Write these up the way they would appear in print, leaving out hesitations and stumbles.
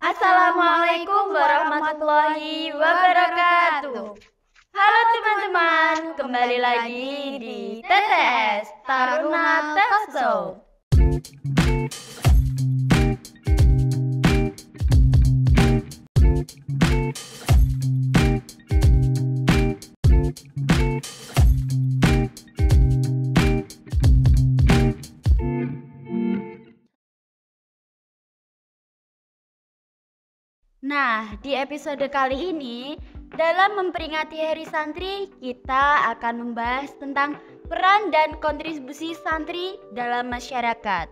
Assalamualaikum warahmatullahi wabarakatuh. Halo teman-teman, kembali lagi di TTS Taruna Talkshow. Nah, di episode kali ini, dalam memperingati Hari Santri, kita akan membahas tentang peran dan kontribusi santri dalam masyarakat.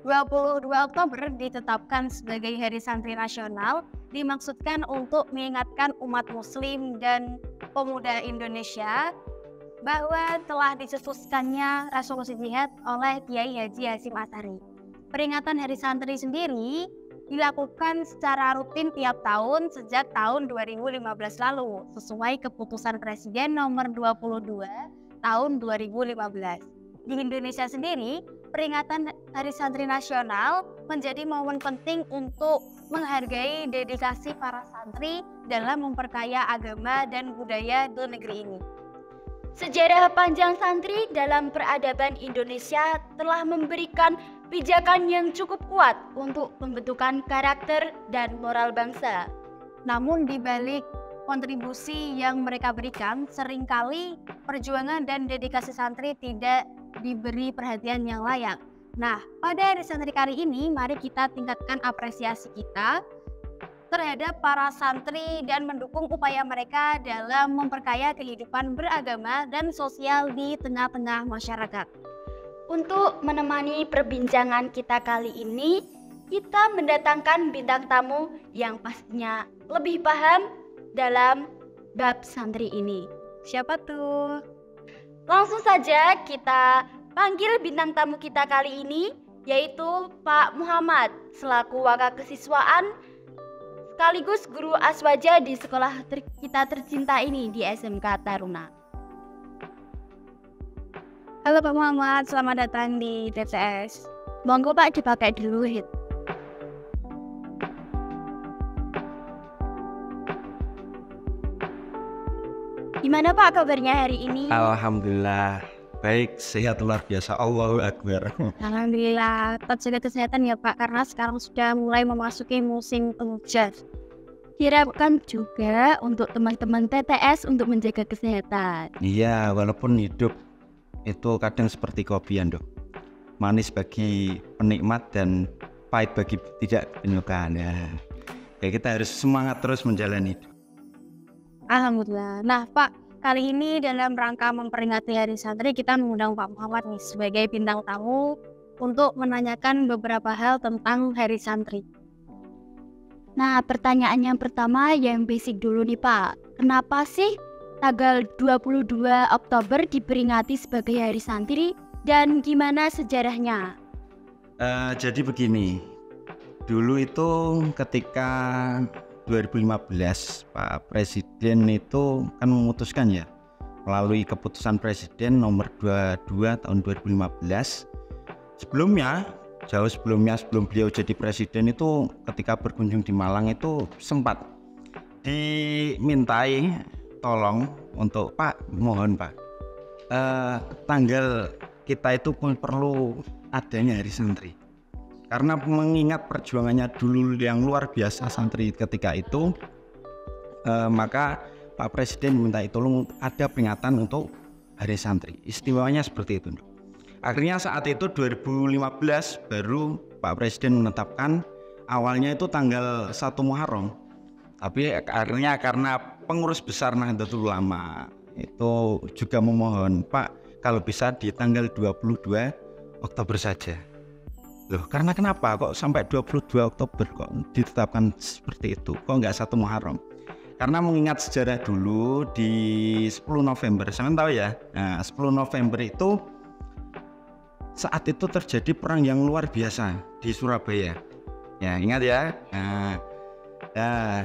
22 Oktober ditetapkan sebagai Hari Santri Nasional, dimaksudkan untuk mengingatkan umat muslim dan pemuda Indonesia bahwa telah dicetuskannya resolusi jihad oleh Kiai Haji Hasyim Asy'ari. Peringatan Hari Santri sendiri dilakukan secara rutin tiap tahun sejak tahun 2015 lalu sesuai keputusan Presiden nomor 22 tahun 2015. Di Indonesia sendiri, peringatan Hari Santri Nasional menjadi momen penting untuk menghargai dedikasi para santri dalam memperkaya agama dan budaya di negeri ini. Sejarah panjang santri dalam peradaban Indonesia telah memberikan pijakan yang cukup kuat untuk pembentukan karakter dan moral bangsa. Namun di balik kontribusi yang mereka berikan, seringkali perjuangan dan dedikasi santri tidak diberi perhatian yang layak. Nah, pada Hari Santri kali ini, mari kita tingkatkan apresiasi kita terhadap para santri dan mendukung upaya mereka dalam memperkaya kehidupan beragama dan sosial di tengah-tengah masyarakat. Untuk menemani perbincangan kita kali ini, kita mendatangkan bintang tamu yang pastinya lebih paham dalam bab santri ini. Siapa tuh? Langsung saja kita panggil bintang tamu kita kali ini, yaitu Pak Muhammad selaku Wakakesiswaan sekaligus guru aswaja di sekolah kita tercinta ini di SMK Taruna. Halo Pak Muhammad, selamat datang di TTS. Monggo Pak dipakai dulu hit. Gimana Pak kabarnya hari ini? Alhamdulillah, baik, sehat luar biasa, Allahu Akbar. Alhamdulillah, tetap jaga kesehatan ya Pak, karena sekarang sudah mulai memasuki musim penghujan. Diharapkan juga untuk teman-teman TTS untuk menjaga kesehatan. Iya, walaupun hidup itu kadang seperti kopi ya dok, manis bagi penikmat dan pahit bagi tidak penyukaan ya. Kita harus semangat terus menjalani hidup. Alhamdulillah. Nah Pak, kali ini dalam rangka memperingati Hari Santri, kita mengundang Pak Muhammad nih sebagai bintang tamu untuk menanyakan beberapa hal tentang Hari Santri. Nah, pertanyaan yang pertama yang basic dulu nih Pak. Kenapa sih tanggal 22 Oktober diperingati sebagai Hari Santri dan gimana sejarahnya? Jadi begini, dulu itu ketika 2015 Pak Presiden itu kan memutuskan ya melalui keputusan Presiden nomor 22 tahun 2015. Sebelumnya, jauh sebelumnya, sebelum beliau jadi Presiden itu ketika berkunjung di Malang itu sempat dimintai tolong untuk Pak, mohon Pak, tanggal kita itu pun perlu adanya Hari Santri. Karena mengingat perjuangannya dulu yang luar biasa santri ketika itu, maka Pak Presiden minta tolong ada peringatan untuk Hari Santri. Istimewanya seperti itu. Akhirnya saat itu 2015 baru Pak Presiden menetapkan, awalnya itu tanggal 1 Muharram. Tapi akhirnya karena pengurus besar Nahdlatul Ulama itu juga memohon, Pak kalau bisa di tanggal 22 Oktober saja. Loh, karena kenapa kok sampai 22 Oktober kok ditetapkan seperti itu? Kok nggak 1 Muharram? Karena mengingat sejarah dulu di 10 November, saya tahu ya. Nah, 10 November itu saat itu terjadi perang yang luar biasa di Surabaya. Ya, ingat ya. Nah,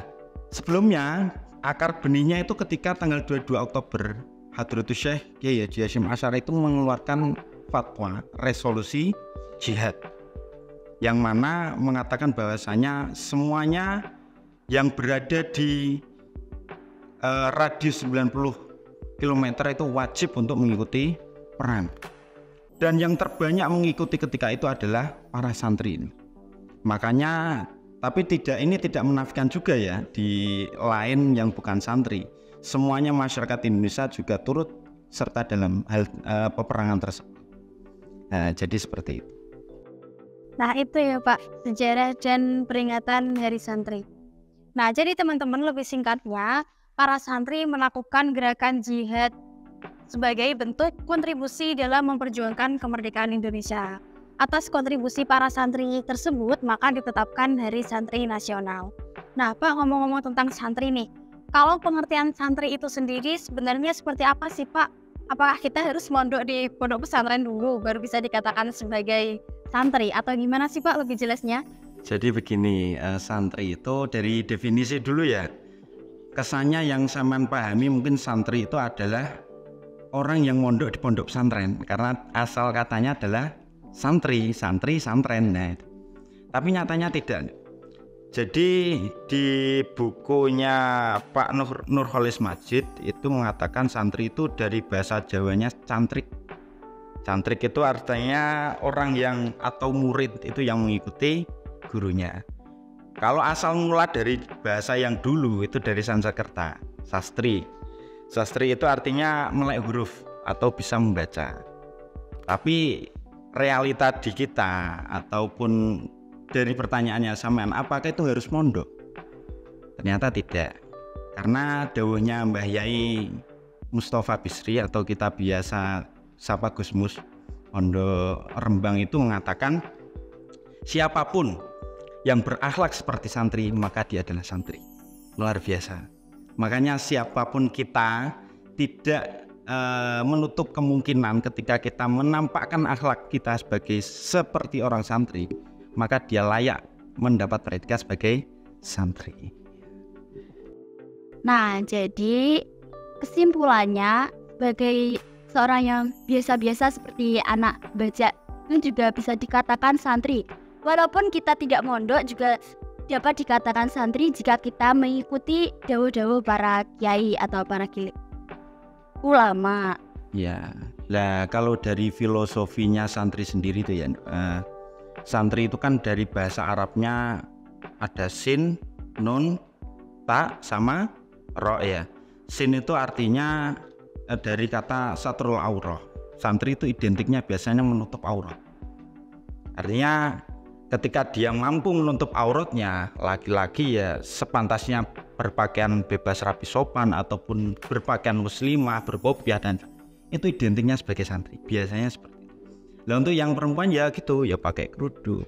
sebelumnya akar benihnya itu ketika tanggal 22 Oktober Hadratus Syekh Kiai Haji Hasyim Asy'ari itu mengeluarkan fatwa resolusi jihad. yang mana mengatakan bahwasanya semuanya yang berada di radius 90 km itu wajib untuk mengikuti perang. Dan yang terbanyak mengikuti ketika itu adalah para santri ini. Makanya, tapi ini tidak menafikan juga ya di lain yang bukan santri. Semuanya masyarakat Indonesia juga turut serta dalam hal peperangan tersebut. Nah, jadi seperti itu. Nah itu ya Pak, sejarah dan peringatan Hari Santri. Nah jadi teman-teman, lebih singkatnya, para santri melakukan gerakan jihad sebagai bentuk kontribusi dalam memperjuangkan kemerdekaan Indonesia. Atas kontribusi para santri tersebut, maka ditetapkan Hari Santri Nasional. Nah Pak, ngomong-ngomong tentang santri nih, kalau pengertian santri itu sendiri sebenarnya seperti apa sih Pak? Apakah kita harus mondok di pondok pesantren dulu baru bisa dikatakan sebagai santri, atau gimana sih Pak lebih jelasnya? Jadi begini, santri itu dari definisi dulu ya. Kesannya yang sampean pahami mungkin santri itu adalah orang yang mondok di pondok pesantren, karena asal katanya adalah santri, santren. Nah, tapi nyatanya tidak. Jadi di bukunya Pak Nurholis Majid itu mengatakan santri itu dari bahasa Jawanya cantrik. Cantrik itu artinya orang yang atau murid itu yang mengikuti gurunya. Kalau asal mula dari bahasa yang dulu itu dari Sanskerta, sastri. Sastri itu artinya melek huruf atau bisa membaca. Tapi realita di kita ataupun dari pertanyaannya sampean, apakah itu harus mondok? Ternyata tidak. Karena dawuhnya Mbah Yai Mustafa Bisri atau kita biasa sapa Gusmus Pondok Rembang itu mengatakan siapapun yang berakhlak seperti santri maka dia adalah santri. Luar biasa. Makanya siapapun kita tidak menutup kemungkinan ketika kita menampakkan akhlak kita seperti orang santri, maka dia layak mendapat predikat sebagai santri. Nah, jadi kesimpulannya, sebagai seorang yang biasa-biasa seperti anak bajak itu juga bisa dikatakan santri. Walaupun kita tidak mondok juga dapat dikatakan santri jika kita mengikuti dawuh-dawuh para kiai atau para ulama. Ya, lah kalau dari filosofinya santri sendiri itu ya, santri itu kan dari bahasa Arabnya ada sin, nun, ta, sama ro ya. Sin itu artinya dari kata satrul aurah. Santri itu identiknya biasanya menutup aurat. Artinya ketika dia mampu menutup auratnya, laki-laki ya sepantasnya berpakaian bebas rapi sopan ataupun berpakaian muslimah, berkopiah, dan itu identiknya sebagai santri. Biasanya seperti itu. Nah untuk yang perempuan ya gitu, ya pakai kerudung,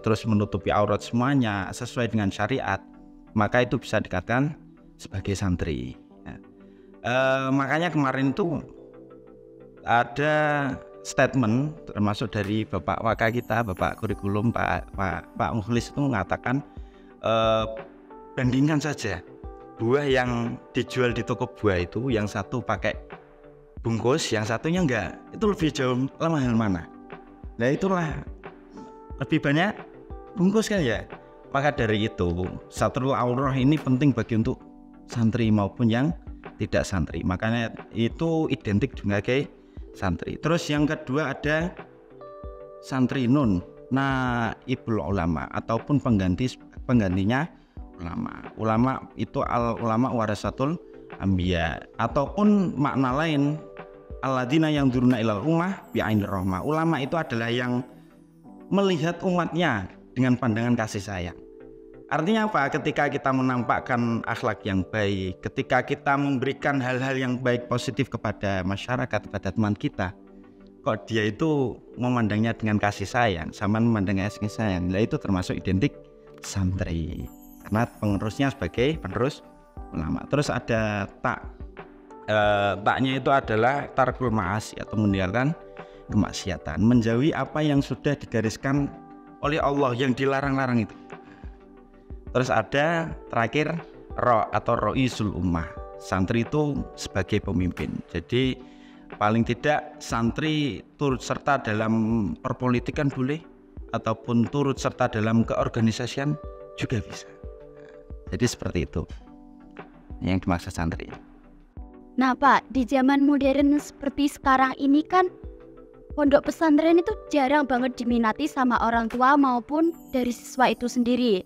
terus menutupi aurat semuanya sesuai dengan syariat, maka itu bisa dikatakan sebagai santri. Makanya kemarin itu ada statement termasuk dari Bapak Waka kita, Bapak Kurikulum Pak Mukhlis itu mengatakan bandingkan saja buah yang dijual di toko buah itu, yang satu pakai bungkus, yang satunya enggak, itu lebih jauh mahal mana? Nah itulah lebih banyak bungkus kan ya. Maka dari itu satrul aurah ini penting bagi untuk santri maupun yang tidak santri, makanya itu identik dengan kayak santri. Terus yang kedua ada santri nun, naibul ulama ataupun penggantinya ulama. Ulama itu al ulama warasatul anbiya, ataupun makna lain alladzina yang duruna ilal ummah bi'ainir rahmah. Ulama itu adalah yang melihat umatnya dengan pandangan kasih sayang. Artinya apa? Ketika kita menampakkan akhlak yang baik, ketika kita memberikan hal-hal yang baik positif kepada masyarakat, kepada teman kita, kok dia itu memandangnya dengan kasih sayang, sama memandangnya kasih sayang, nah itu termasuk identik santri, karena penerusnya sebagai penerus ulama. Terus ada taknya itu adalah tarkul ma'asi atau meninggalkan kemaksiatan, menjauhi apa yang sudah digariskan oleh Allah yang dilarang-larang itu. Terus ada terakhir ro atau roisul ummah, santri itu sebagai pemimpin. Jadi paling tidak santri turut serta dalam perpolitikan boleh, ataupun turut serta dalam keorganisasian juga bisa. Jadi seperti itu yang dimaksud santri. Nah Pak, di zaman modern seperti sekarang ini kan pondok pesantren itu jarang banget diminati sama orang tua maupun dari siswa itu sendiri.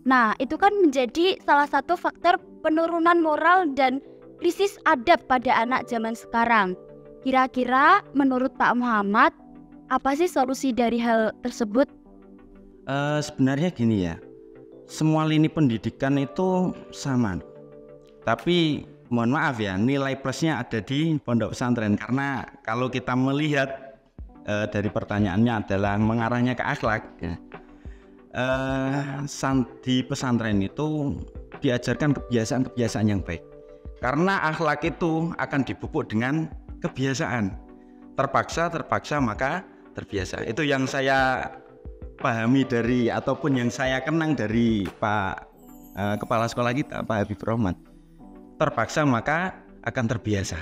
Nah, itu kan menjadi salah satu faktor penurunan moral dan krisis adab pada anak zaman sekarang. Kira-kira menurut Pak Muhammad, apa sih solusi dari hal tersebut? Sebenarnya gini ya, semua lini pendidikan itu sama. Tapi mohon maaf ya, nilai plusnya ada di pondok pesantren. Karena kalau kita melihat dari pertanyaannya adalah mengarahnya ke akhlak ya. Di pesantren itu diajarkan kebiasaan-kebiasaan yang baik. Karena akhlak itu akan dipupuk dengan kebiasaan. Terpaksa maka terbiasa. Itu yang saya pahami dari ataupun yang saya kenang dari Pak Kepala Sekolah kita, Pak Habib Rohman. Terpaksa maka akan terbiasa.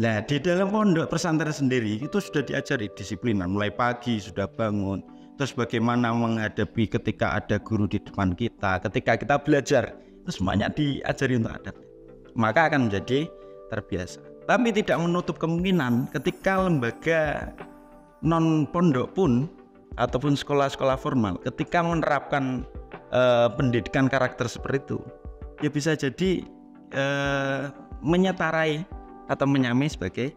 Nah, di dalam pondok pesantren sendiri itu sudah diajari disiplinan mulai pagi sudah bangun. Terus bagaimana menghadapi ketika ada guru di depan kita, ketika kita belajar, itu semuanya diajari untuk adab. Maka akan menjadi terbiasa. Tapi tidak menutup kemungkinan ketika lembaga non pondok pun ataupun sekolah-sekolah formal ketika menerapkan pendidikan karakter seperti itu, ya bisa jadi menyetarai atau menyamai sebagai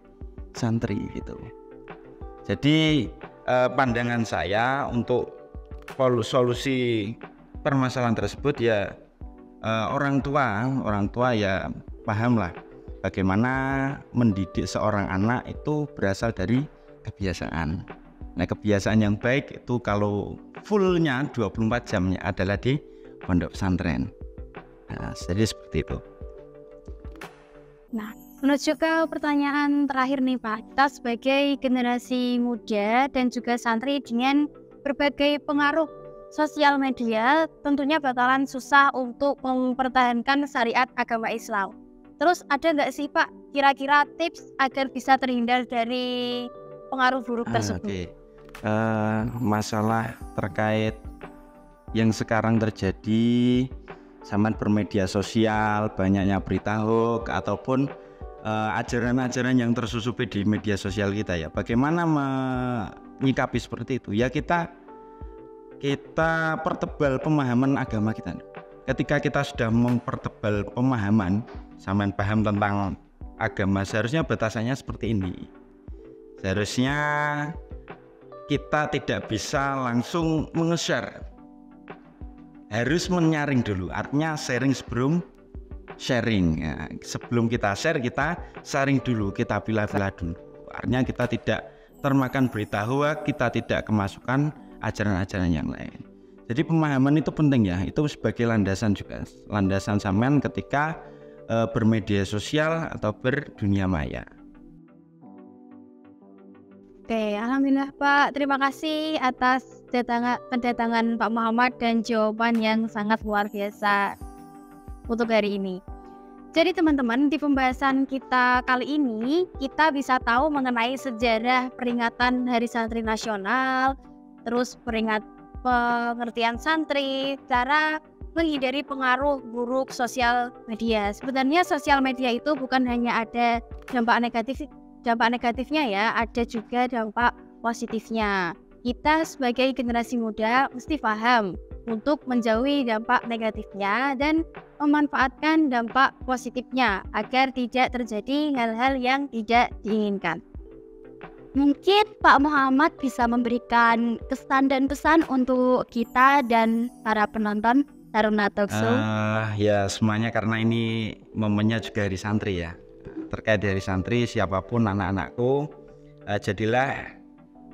santri gitu. Jadi pandangan saya untuk solusi permasalahan tersebut ya orang tua ya pahamlah bagaimana mendidik seorang anak itu berasal dari kebiasaan. Nah, kebiasaan yang baik itu kalau fullnya 24 jamnya adalah di pondok pesantren. Nah, jadi seperti itu. Nah, menuju ke pertanyaan terakhir nih Pak, kita sebagai generasi muda dan juga santri dengan berbagai pengaruh sosial media tentunya bakalan susah untuk mempertahankan syariat agama Islam. Terus ada nggak sih Pak kira-kira tips agar bisa terhindar dari pengaruh buruk tersebut? Masalah terkait yang sekarang terjadi zaman bermedia sosial, banyaknya berita hoax ataupun ajaran-ajaran yang tersusupi di media sosial kita ya. Bagaimana menyikapi seperti itu? Ya kita pertebal pemahaman agama kita. Ketika kita sudah mempertebal pemahaman, sampean paham tentang agama, seharusnya batasannya seperti ini. Seharusnya kita tidak bisa langsung nge-share. Harus menyaring dulu, artinya sharing sebelum sharing ya. Sebelum kita share, kita saring dulu, kita pilah-pilah dulu. Artinya kita tidak termakan berita hoax, kita tidak kemasukan ajaran-ajaran yang lain. Jadi pemahaman itu penting ya, itu sebagai landasan juga, landasan sampean ketika bermedia sosial atau berdunia maya. Oke, alhamdulillah Pak. Terima kasih atas kedatangan Pak Muhammad dan jawaban yang sangat luar biasa untuk hari ini. Jadi teman-teman, di pembahasan kita kali ini kita bisa tahu mengenai sejarah peringatan Hari Santri Nasional, terus pengertian santri, cara menghindari pengaruh buruk sosial media. Sebenarnya sosial media itu bukan hanya ada dampak negatifnya ya, ada juga dampak positifnya. Kita sebagai generasi muda mesti paham untuk menjauhi dampak negatifnya dan memanfaatkan dampak positifnya agar tidak terjadi hal-hal yang tidak diinginkan. Mungkin Pak Muhammad bisa memberikan kesan dan pesan untuk kita dan para penonton Taruna Talkshow. Ya semuanya karena ini momennya juga hari santri ya. Terkait dari santri, siapapun anak-anakku, jadilah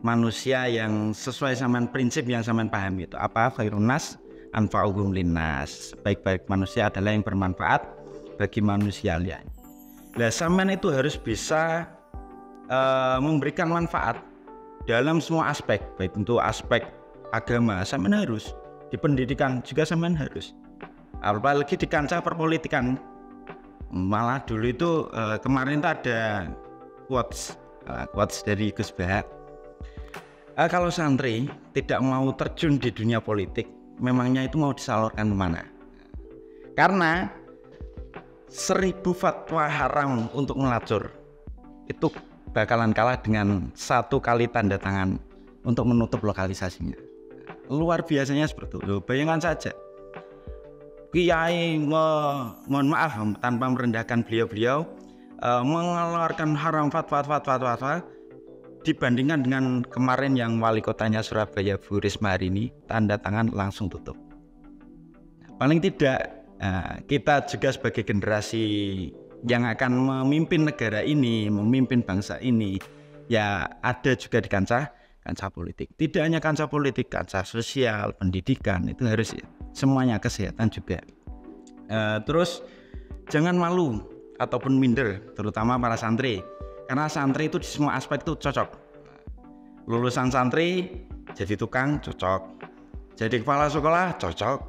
manusia yang sesuai sama prinsip yang sampean paham itu. Apa? Khairun nas anfa'uhum linnas. Baik-baik manusia adalah yang bermanfaat bagi manusia lain. Nah, sampean itu harus bisa memberikan manfaat dalam semua aspek, baik untuk aspek agama, sampean harus di pendidikan juga sampean harus. Apalagi di kancah perpolitikan. Malah dulu itu kemarin itu ada quotes dari Gus Bahak. Kalau santri tidak mau terjun di dunia politik, memangnya itu mau disalurkan kemana? Karena 1000 fatwa haram untuk melacur itu bakalan kalah dengan 1 kali tanda tangan untuk menutup lokalisasinya. Luar biasanya seperti itu. Bayangkan saja, kiai mohon maaf tanpa merendahkan beliau-beliau mengeluarkan haram fatwa dibandingkan dengan kemarin yang wali kotanya Surabaya Bu Risma hari ini tanda tangan langsung tutup. Paling tidak kita juga sebagai generasi yang akan memimpin negara ini, memimpin bangsa ini, ya ada juga di kancah politik. Tidak hanya kancah politik, kancah sosial, pendidikan, itu harus semuanya, kesehatan juga. Terus jangan malu ataupun minder, terutama para santri. Karena santri itu di semua aspek itu cocok. Lulusan santri jadi tukang cocok, jadi kepala sekolah cocok,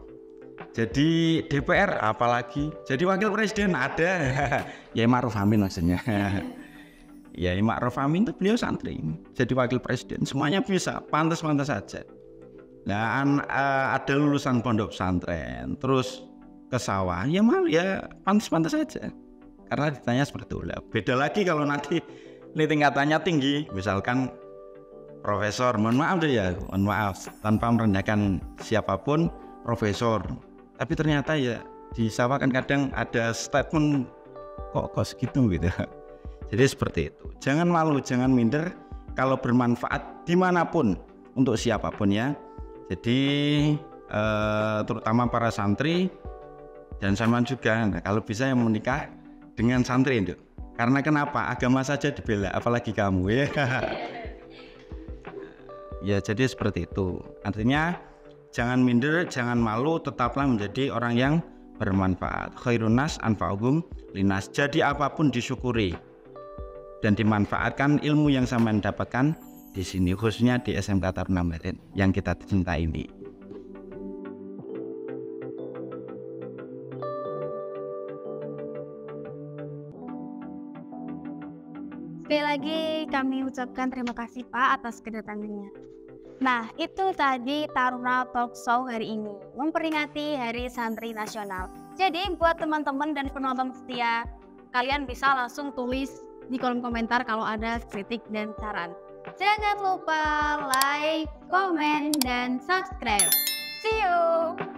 jadi DPR apalagi, jadi wakil presiden ada. Ya Ma'ruf Amin maksudnya. Ya Ma'ruf Amin itu beliau santri, jadi wakil presiden, semuanya bisa, pantas-pantas saja. Nah ada lulusan pondok pesantren terus ke sawah, ya malu ya pantas-pantas saja. Karena ditanya seperti itu. Beda lagi kalau nanti ini tingkatannya tinggi, misalkan profesor, mohon maaf deh ya, mohon maaf tanpa merendahkan siapapun, profesor, tapi ternyata ya di sawah kan kadang ada statement kok segitu gitu. Jadi seperti itu. Jangan malu, jangan minder, kalau bermanfaat dimanapun untuk siapapun ya. Jadi terutama para santri dan sama juga, kalau bisa yang menikah dengan santri itu. Karena kenapa? Agama saja dibela, apalagi kamu ya. Ya jadi seperti itu. Artinya jangan minder, jangan malu, tetaplah menjadi orang yang bermanfaat. Khairun nas anfa'uhum linas. Jadi apapun disyukuri dan dimanfaatkan ilmu yang sampean dapatkan di sini, khususnya di SMK Taruna Medan yang kita cintai ini. Sekali lagi kami ucapkan terima kasih Pak atas kedatangannya. Nah, itu tadi Taruna Talk Show hari ini, memperingati Hari Santri Nasional. Jadi buat teman-teman dan penonton setia, kalian bisa langsung tulis di kolom komentar kalau ada kritik dan saran. Jangan lupa like, komen, dan subscribe. See you!